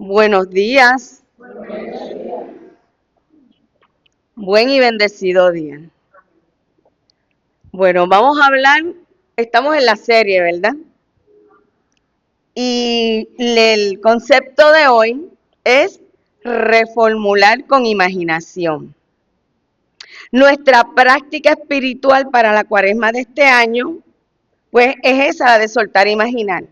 Buenos días, buen y bendecido día. Bueno, vamos a hablar, estamos en la serie, ¿verdad? Y el concepto de hoy es reformular con imaginación. Nuestra práctica espiritual para la cuaresma de este año, pues es esa, la de soltar e imaginar.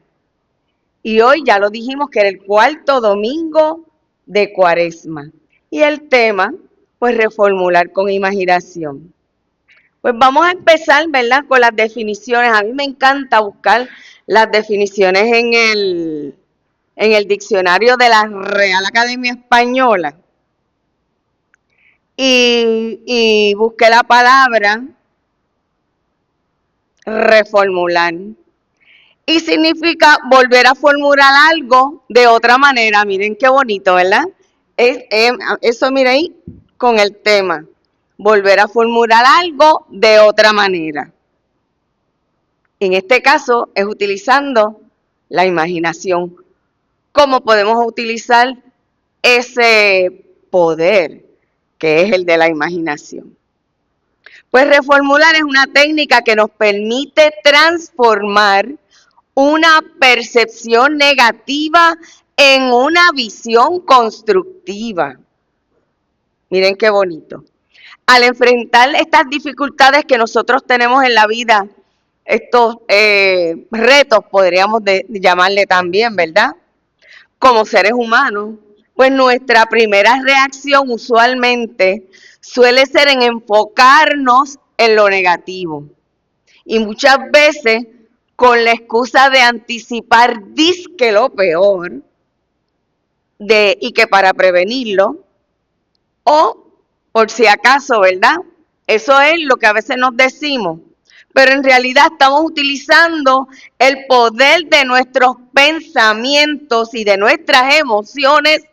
Y hoy ya lo dijimos que era el cuarto domingo de cuaresma. Y el tema, pues reformular con imaginación. Pues vamos a empezar, ¿verdad?, con las definiciones. A mí me encanta buscar las definiciones en el diccionario de la Real Academia Española. Y busqué la palabra reformular. Y significa volver a formular algo de otra manera. Miren qué bonito, ¿verdad? Eso, mire ahí, con el tema. Volver a formular algo de otra manera. En este caso es utilizando la imaginación. ¿Cómo podemos utilizar ese poder que es el de la imaginación? Pues reformular es una técnica que nos permite transformar una percepción negativa en una visión constructiva. Miren qué bonito. Al enfrentar estas dificultades que nosotros tenemos en la vida, estos retos podríamos llamarle también, ¿verdad? Como seres humanos, pues nuestra primera reacción usualmente suele ser en enfocarnos en lo negativo. Y muchas veces con la excusa de anticipar disque lo peor y que para prevenirlo, o por si acaso, ¿verdad? Eso es lo que a veces nos decimos. Pero en realidad estamos utilizando el poder de nuestros pensamientos y de nuestras emociones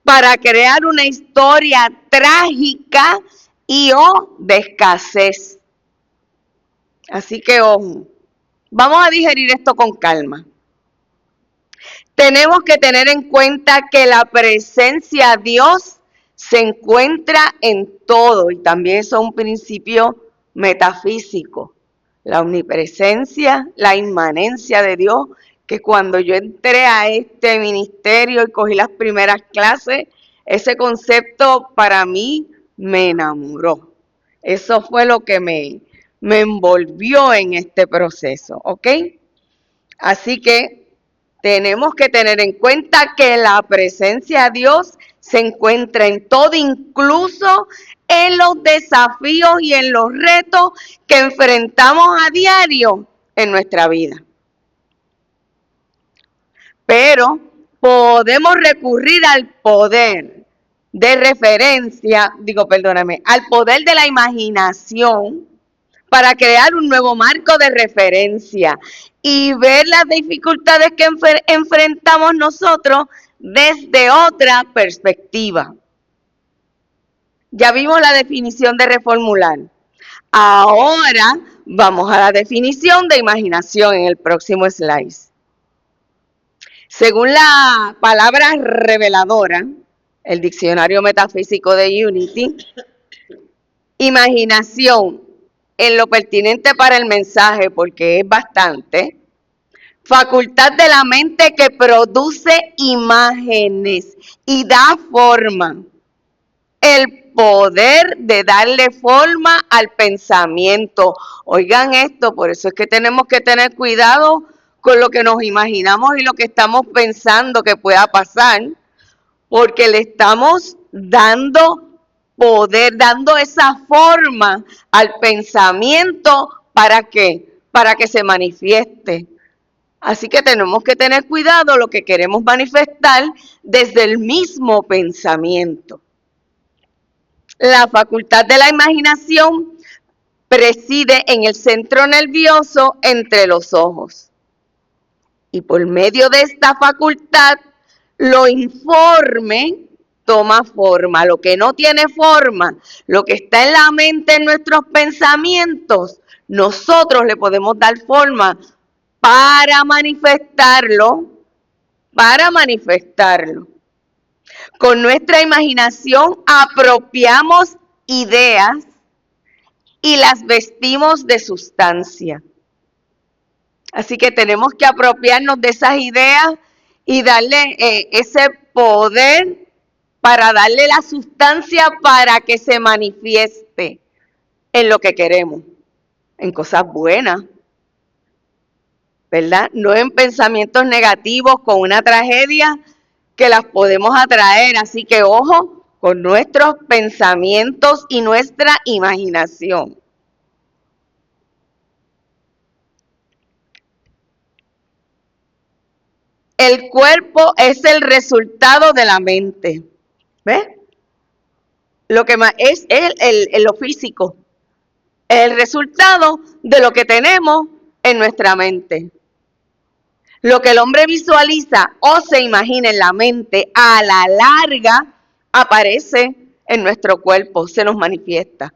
para crear una historia trágica y o de escasez. Así que ojo, vamos a digerir esto con calma. Tenemos que tener en cuenta que la presencia de Dios se encuentra en todo, y también eso es un principio metafísico. La omnipresencia, la inmanencia de Dios, que cuando yo entré a este ministerio y cogí las primeras clases, ese concepto para mí me enamoró. Eso fue lo que me envolvió en este proceso, ¿ok? Así que tenemos que tener en cuenta que la presencia de Dios se encuentra en todo, incluso en los desafíos y en los retos que enfrentamos a diario en nuestra vida. Pero podemos recurrir al poder de referencia, al poder de la imaginación para crear un nuevo marco de referencia y ver las dificultades que enfrentamos nosotros desde otra perspectiva. Ya vimos la definición de reformular. Ahora vamos a la definición de imaginación en el próximo slide. Según la palabra reveladora, el diccionario metafísico de Unity, imaginación, en lo pertinente para el mensaje, porque es bastante, facultad de la mente que produce imágenes y da forma. El poder de darle forma al pensamiento. Oigan esto, por eso es que tenemos que tener cuidado con lo que nos imaginamos y lo que estamos pensando que pueda pasar, porque le estamos dando poder, dando esa forma al pensamiento. ¿Para qué? Para que se manifieste. Así que tenemos que tener cuidado lo que queremos manifestar desde el mismo pensamiento. La facultad de la imaginación preside en el centro nervioso entre los ojos. Y por medio de esta facultad, lo informe toma forma. Lo que no tiene forma, lo que está en la mente, en nuestros pensamientos, nosotros le podemos dar forma para manifestarlo. Con nuestra imaginación apropiamos ideas y las vestimos de sustancia. Así que tenemos que apropiarnos de esas ideas y darle ese poder para darle la sustancia para que se manifieste en lo que queremos, en cosas buenas, ¿verdad? No en pensamientos negativos con una tragedia que las podemos atraer. Así que ojo con nuestros pensamientos y nuestra imaginación. El cuerpo es el resultado de la mente. ¿Ves? Lo que más es lo físico. El resultado de lo que tenemos en nuestra mente. Lo que el hombre visualiza o se imagina en la mente, a la larga aparece en nuestro cuerpo, se nos manifiesta.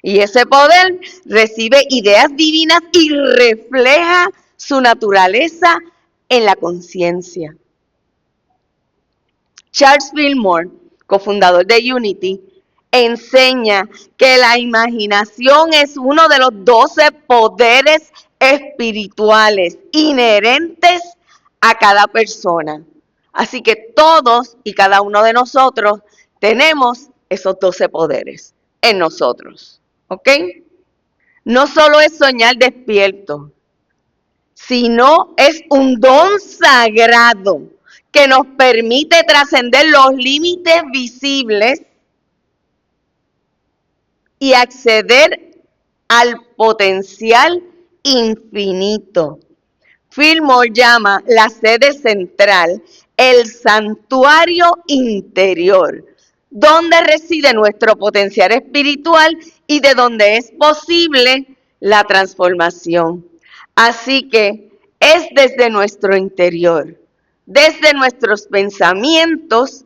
Y ese poder recibe ideas divinas y refleja su naturaleza en la conciencia. Charles Fillmore, cofundador de Unity, enseña que la imaginación es uno de los 12 poderes espirituales inherentes a cada persona. Así que todos y cada uno de nosotros tenemos esos 12 poderes en nosotros. ¿Ok? No solo es soñar despierto, sino es un don sagrado que nos permite trascender los límites visibles y acceder al potencial infinito. Fillmore llama la sede central el santuario interior, donde reside nuestro potencial espiritual y de donde es posible la transformación. Así que es desde nuestro interior, desde nuestros pensamientos,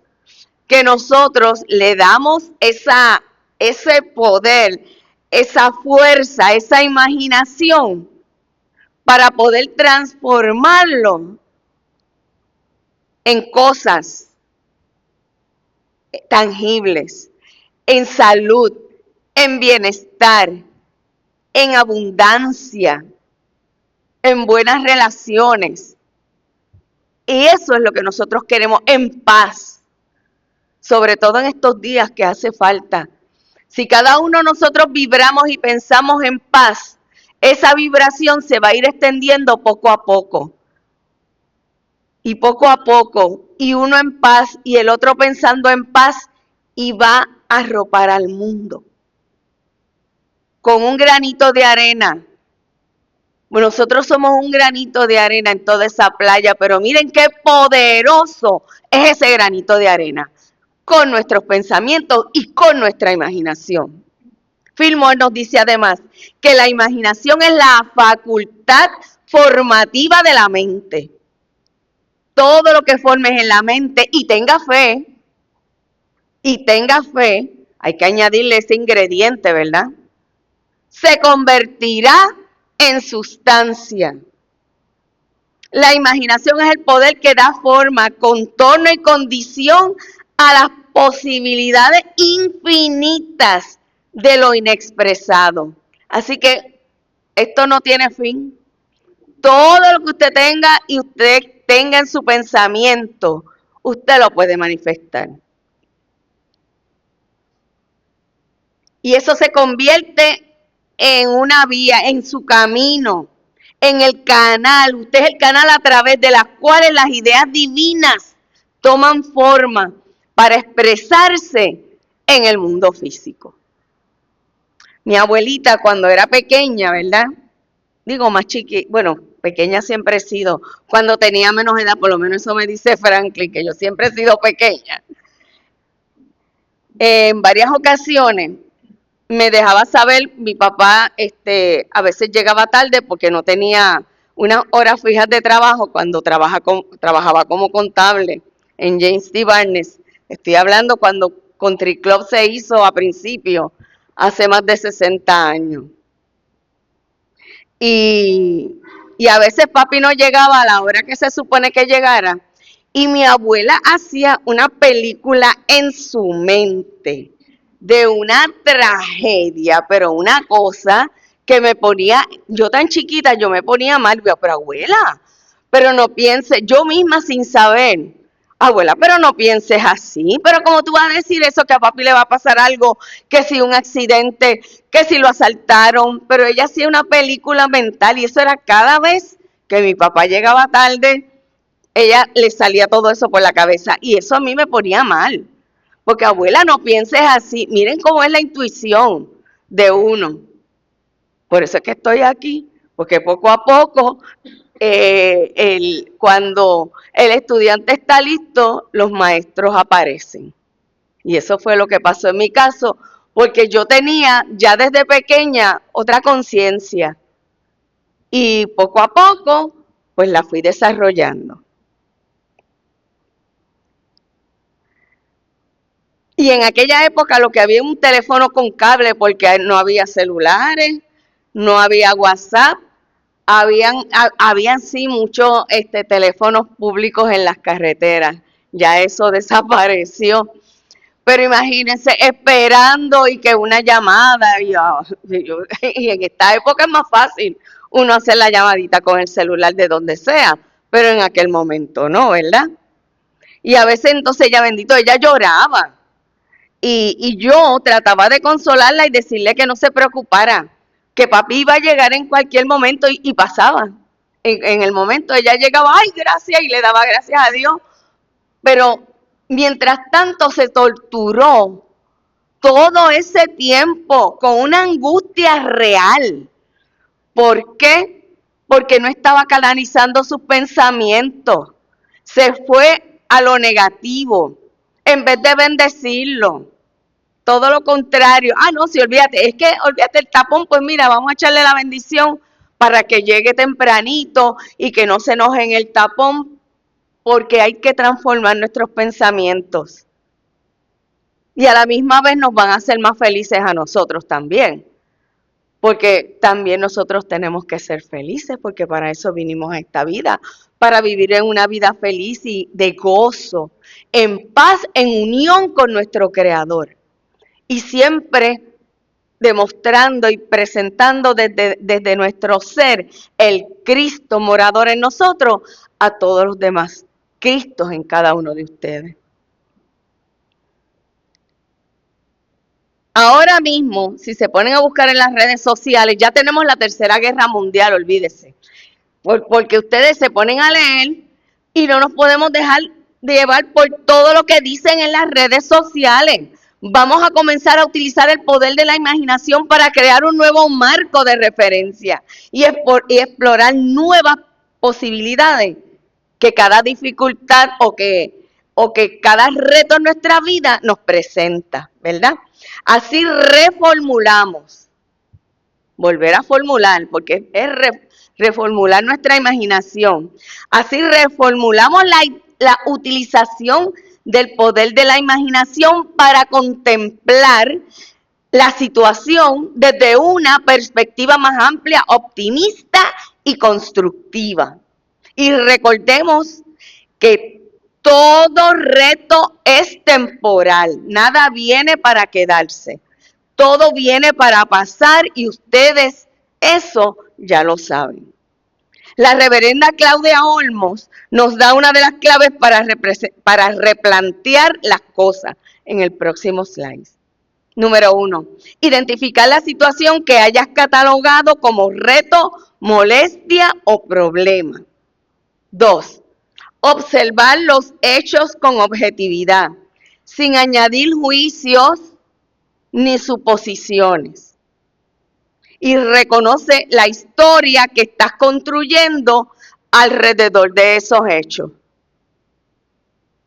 que nosotros le damos ese poder, esa fuerza, esa imaginación para poder transformarlo en cosas tangibles, en salud, en bienestar, en abundancia, en buenas relaciones. Y eso es lo que nosotros queremos, en paz, sobre todo en estos días que hace falta. Si cada uno de nosotros vibramos y pensamos en paz, esa vibración se va a ir extendiendo poco a poco. Y poco a poco, y uno en paz y el otro pensando en paz, y va a arropar al mundo. Con un granito de arena. Bueno, nosotros somos un granito de arena en toda esa playa, pero miren qué poderoso es ese granito de arena, con nuestros pensamientos y con nuestra imaginación. Fillmore nos dice además que la imaginación es la facultad formativa de la mente. Todo lo que formes en la mente y tenga fe, hay que añadirle ese ingrediente, ¿verdad? Se convertirá en sustancia. La imaginación es el poder que da forma, contorno y condición a las posibilidades infinitas de lo inexpresado. Así que esto no tiene fin. Todo lo que usted tenga y usted tenga en su pensamiento, usted lo puede manifestar. Y eso se convierte en una vía, en su camino, en el canal. Usted es el canal a través de las cuales las ideas divinas toman forma para expresarse en el mundo físico. Mi abuelita cuando era pequeña, ¿verdad? Digo más chiquita, bueno, pequeña siempre he sido. Cuando tenía menos edad, por lo menos eso me dice Franklin, que yo siempre he sido pequeña. En varias ocasiones me dejaba saber, mi papá a veces llegaba tarde porque no tenía unas horas fijas de trabajo cuando trabajaba como contable en James T. Barnes. Estoy hablando cuando Country Club se hizo a principio, hace más de 60 años. Y a veces papi no llegaba a la hora que se supone que llegara Y mi abuela hacía una película en su mente de una tragedia, pero una cosa que me ponía, yo tan chiquita, yo me ponía mal, pero abuela, pero no pienses, yo misma sin saber, abuela, pero no pienses así, pero como tú vas a decir eso, que a papi le va a pasar algo, que si un accidente, que si lo asaltaron, pero ella hacía una película mental y eso era cada vez que mi papá llegaba tarde, ella le salía todo eso por la cabeza y eso a mí me ponía mal. Porque abuela, no pienses así. Miren cómo es la intuición de uno. Por eso es que estoy aquí, porque poco a poco, cuando el estudiante está listo, los maestros aparecen. Y eso fue lo que pasó en mi caso, porque yo tenía ya desde pequeña otra conciencia. Y poco a poco, pues la fui desarrollando. Y en aquella época lo que había un teléfono con cable porque no había celulares, no había WhatsApp, habían sí muchos teléfonos públicos en las carreteras. Ya eso desapareció. Pero imagínense esperando y que una llamada, y en esta época es más fácil uno hacer la llamadita con el celular de donde sea, pero en aquel momento no, ¿verdad? Y a veces entonces ella lloraba. Y yo trataba de consolarla y decirle que no se preocupara, que papi iba a llegar en cualquier momento y pasaba. En el momento ella llegaba, ay, gracias, y le daba gracias a Dios. Pero mientras tanto se torturó todo ese tiempo con una angustia real. ¿Por qué? Porque no estaba canalizando sus pensamientos. Se fue a lo negativo en vez de bendecirlo. Todo lo contrario. Ah, no, sí, olvídate. Es que olvídate el tapón, pues mira, vamos a echarle la bendición para que llegue tempranito y que no se enoje en el tapón, porque hay que transformar nuestros pensamientos. Y a la misma vez nos van a hacer más felices a nosotros también. Porque también nosotros tenemos que ser felices, porque para eso vinimos a esta vida, para vivir en una vida feliz y de gozo, en paz, en unión con nuestro Creador. Y siempre demostrando y presentando desde nuestro ser el Cristo morador en nosotros a todos los demás Cristos en cada uno de ustedes. Ahora mismo, si se ponen a buscar en las redes sociales, ya tenemos la Tercera Guerra Mundial, olvídese. Porque ustedes se ponen a leer y no nos podemos dejar de llevar por todo lo que dicen en las redes sociales. Vamos a comenzar a utilizar el poder de la imaginación para crear un nuevo marco de referencia y explorar nuevas posibilidades que cada dificultad o que cada reto en nuestra vida nos presenta, ¿verdad? Así reformulamos, volver a formular, porque es reformular nuestra imaginación. Así reformulamos la utilización del poder de la imaginación para contemplar la situación desde una perspectiva más amplia, optimista y constructiva. Y recordemos que todo reto es temporal, nada viene para quedarse, todo viene para pasar y ustedes eso ya lo saben. La reverenda Claudia Olmos nos da una de las claves para replantear las cosas en el próximo slide. Número 1, identificar la situación que hayas catalogado como reto, molestia o problema. 2, observar los hechos con objetividad, sin añadir juicios ni suposiciones. Y reconoce la historia que estás construyendo alrededor de esos hechos.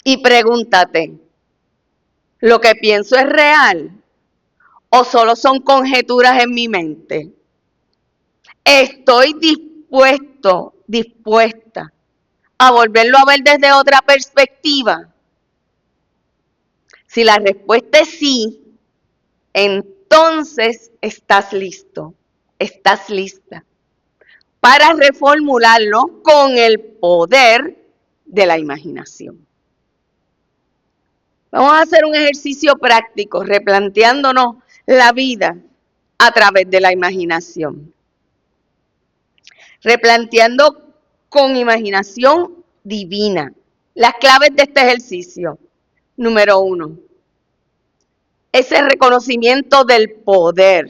Y pregúntate, ¿lo que pienso es real o solo son conjeturas en mi mente? ¿Estoy dispuesta a volverlo a ver desde otra perspectiva? Si la respuesta es sí, entonces estás listo, estás lista para reformularlo con el poder de la imaginación. Vamos a hacer un ejercicio práctico, replanteándonos la vida a través de la imaginación. Replanteando con imaginación divina. Las claves de este ejercicio. Número 1. Ese reconocimiento del poder.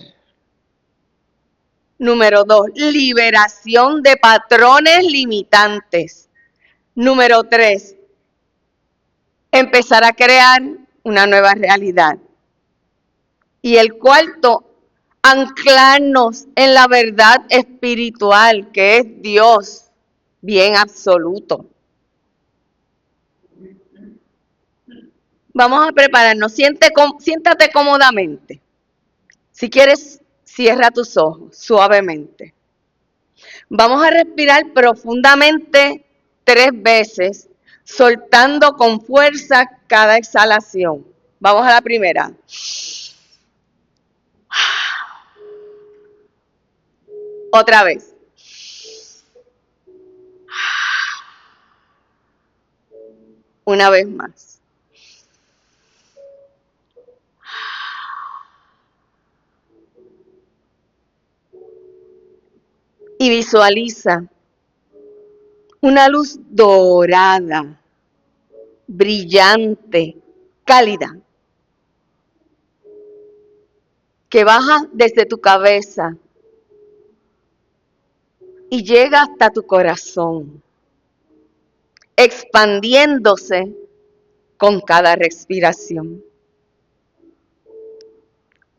Número 2. Liberación de patrones limitantes. Número 3. Empezar a crear una nueva realidad. Y el cuarto, anclarnos en la verdad espiritual, que es Dios, bien absoluto. Vamos a prepararnos. Siéntate cómodamente. Si quieres, cierra tus ojos suavemente. Vamos a respirar profundamente 3 veces, soltando con fuerza cada exhalación. Vamos a la primera. Otra vez. Una vez más. Y visualiza una luz dorada, brillante, cálida, que baja desde tu cabeza y llega hasta tu corazón, expandiéndose con cada respiración.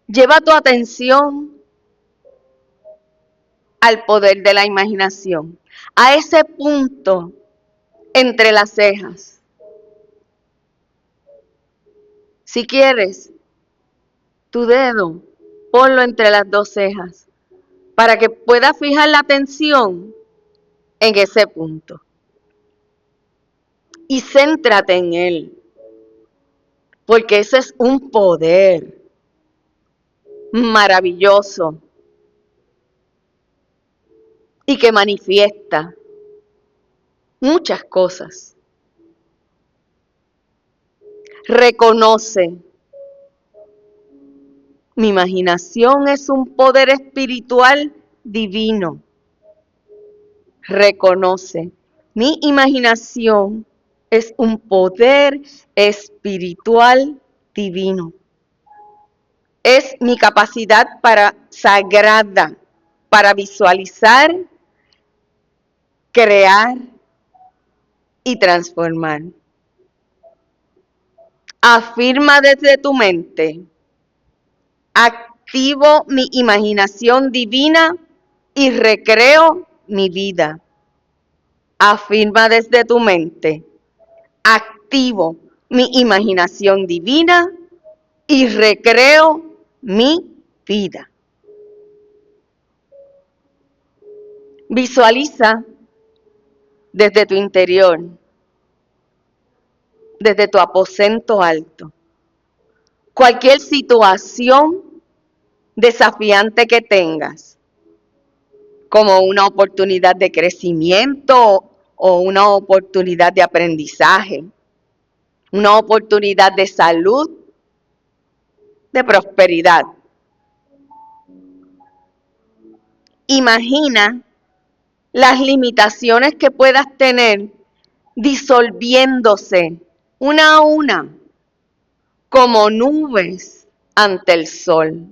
Lleva tu atención al poder de la imaginación, a ese punto entre las cejas. Si quieres, tu dedo, ponlo entre las 2 cejas, para que puedas fijar la atención en ese punto. Y céntrate en él, porque ese es un poder maravilloso y que manifiesta muchas cosas. Reconoce, mi imaginación es un poder espiritual divino. Reconoce, mi imaginación es un poder espiritual divino. Es mi capacidad sagrada para visualizar, crear y transformar. Afirma desde tu mente, activo mi imaginación divina y recreo mi vida. Afirma desde tu mente, activo mi imaginación divina y recreo mi vida. Visualiza desde tu interior, desde tu aposento alto, cualquier situación desafiante que tengas, como una oportunidad de crecimiento o una oportunidad de aprendizaje, una oportunidad de salud, de prosperidad. Imagina las limitaciones que puedas tener disolviéndose una a una como nubes ante el sol.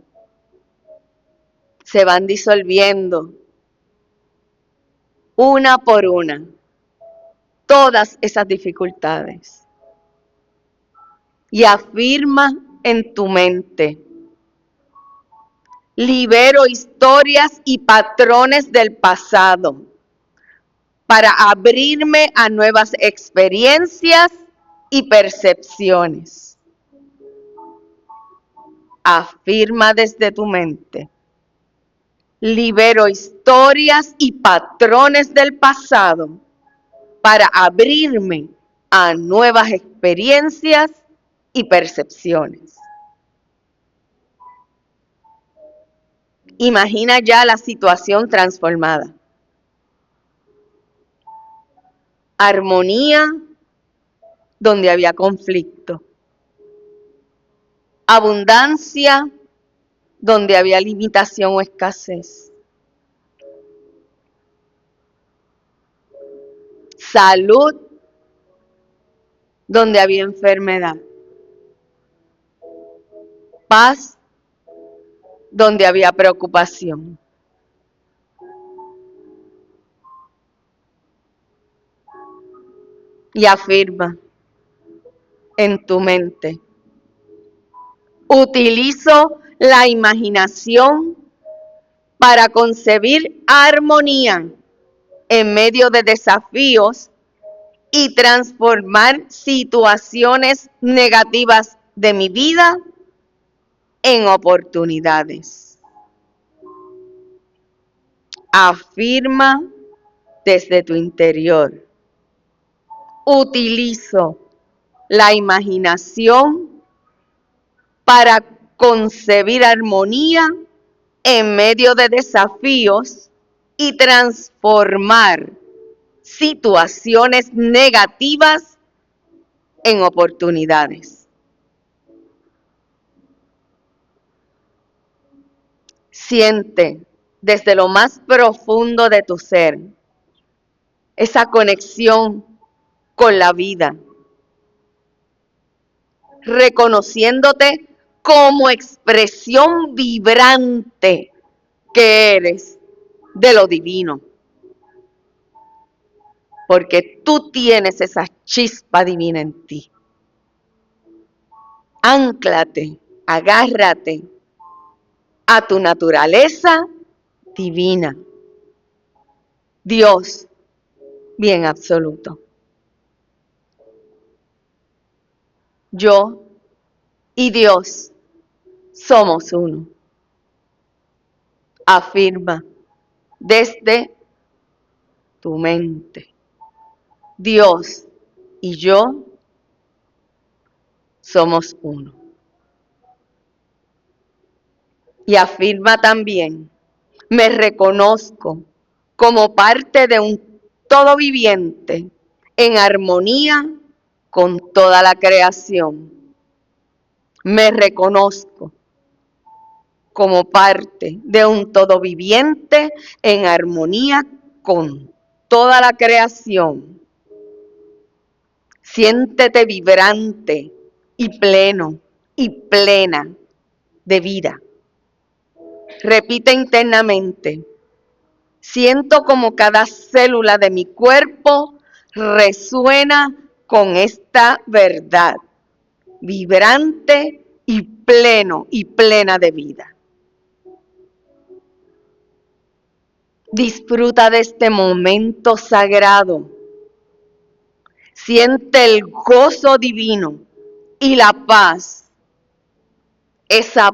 Se van disolviendo una por una todas esas dificultades. Y afirma en tu mente, libero historias y patrones del pasado para abrirme a nuevas experiencias y percepciones. Afirma desde tu mente, libero historias y patrones del pasado para abrirme a nuevas experiencias y percepciones. Imagina ya la situación transformada. armonía donde había conflicto, abundancia donde había limitación o escasez, salud donde había enfermedad, paz donde había preocupación. Y afirma en tu mente: utilizo la imaginación para concebir armonía en medio de desafíos y transformar situaciones negativas de mi vida en oportunidades. Afirma desde tu interior: utilizo la imaginación para concebir armonía en medio de desafíos y transformar situaciones negativas en oportunidades. Siente desde lo más profundo de tu ser esa conexión con la vida, reconociéndote como expresión vibrante que eres de lo divino. Porque tú tienes esa chispa divina en ti. Ánclate, agárrate a tu naturaleza divina. Dios, bien absoluto. Yo y Dios somos uno. Afirma desde tu mente: Dios y yo somos uno. Y afirma también: me reconozco como parte de un todo viviente en armonía con toda la creación. Me reconozco como parte de un todo viviente en armonía con toda la creación. Siéntete vibrante y pleno y plena de vida. Repite internamente: siento como cada célula de mi cuerpo resuena con esta verdad, vibrante y pleno y plena de vida. Disfruta de este momento sagrado. Siente el gozo divino y la paz, esa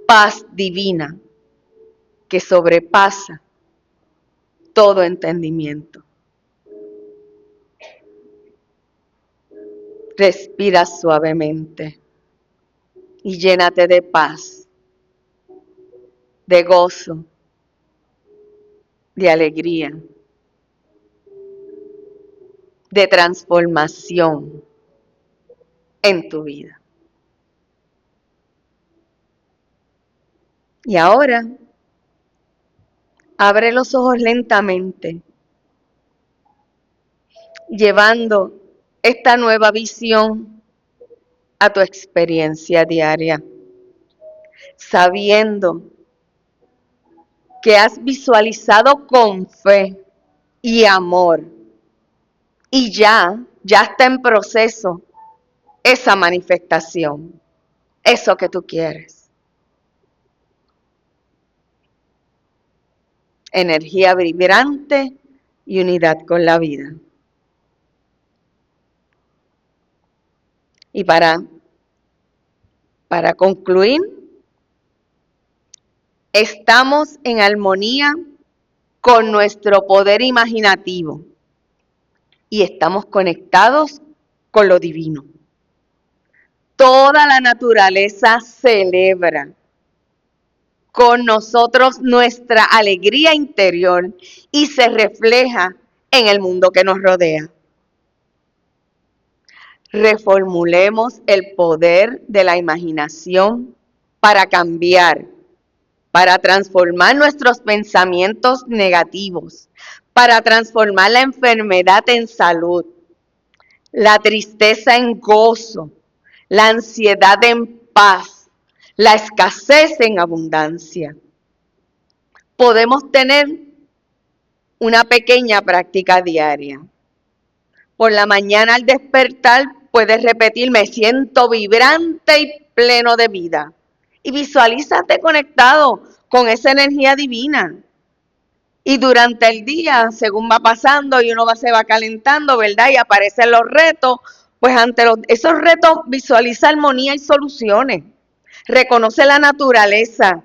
paz divina que sobrepasa todo entendimiento. Respira suavemente y llénate de paz, de gozo, de alegría, de transformación en tu vida. Y ahora, abre los ojos lentamente, llevando esta nueva visión a tu experiencia diaria, sabiendo que has visualizado con fe y amor y ya está en proceso esa manifestación, eso que tú quieres. Energía vibrante y unidad con la vida. Y para concluir, estamos en armonía con nuestro poder imaginativo y estamos conectados con lo divino. Toda la naturaleza celebra con nosotros nuestra alegría interior y se refleja en el mundo que nos rodea. Reformulemos el poder de la imaginación para cambiar, para transformar nuestros pensamientos negativos, para transformar la enfermedad en salud, la tristeza en gozo, la ansiedad en paz, la escasez en abundancia. Podemos tener una pequeña práctica diaria. Por la mañana al despertar puedes repetir: me siento vibrante y pleno de vida. Y visualízate conectado con esa energía divina. Y durante el día, según va pasando y uno se va calentando, ¿verdad? Y aparecen los retos, pues ante esos retos visualiza armonía y soluciones. Reconoce la naturaleza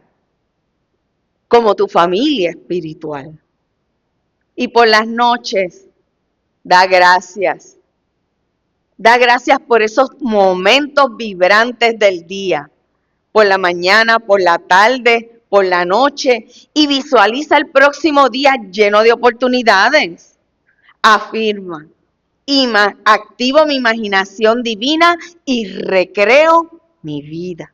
como tu familia espiritual. Y por las noches, da gracias. Da gracias por esos momentos vibrantes del día, por la mañana, por la tarde, por la noche, y visualiza el próximo día lleno de oportunidades. Afirma: activo mi imaginación divina y recreo mi vida.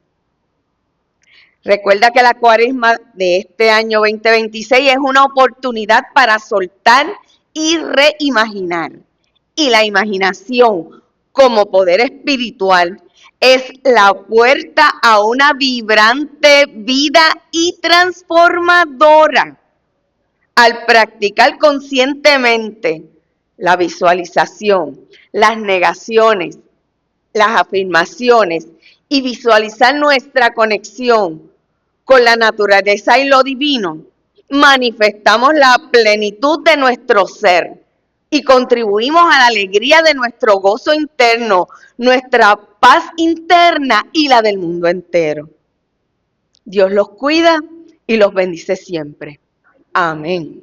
Recuerda que la cuaresma de este año 2026 es una oportunidad para soltar y reimaginar. Y la imaginación como poder espiritual es la puerta a una vibrante vida y transformadora. Al practicar conscientemente la visualización, las negaciones, las afirmaciones y visualizar nuestra conexión con la naturaleza y lo divino, manifestamos la plenitud de nuestro ser y contribuimos a la alegría de nuestro gozo interno, nuestra paz interna y la del mundo entero. Dios los cuida y los bendice siempre. Amén.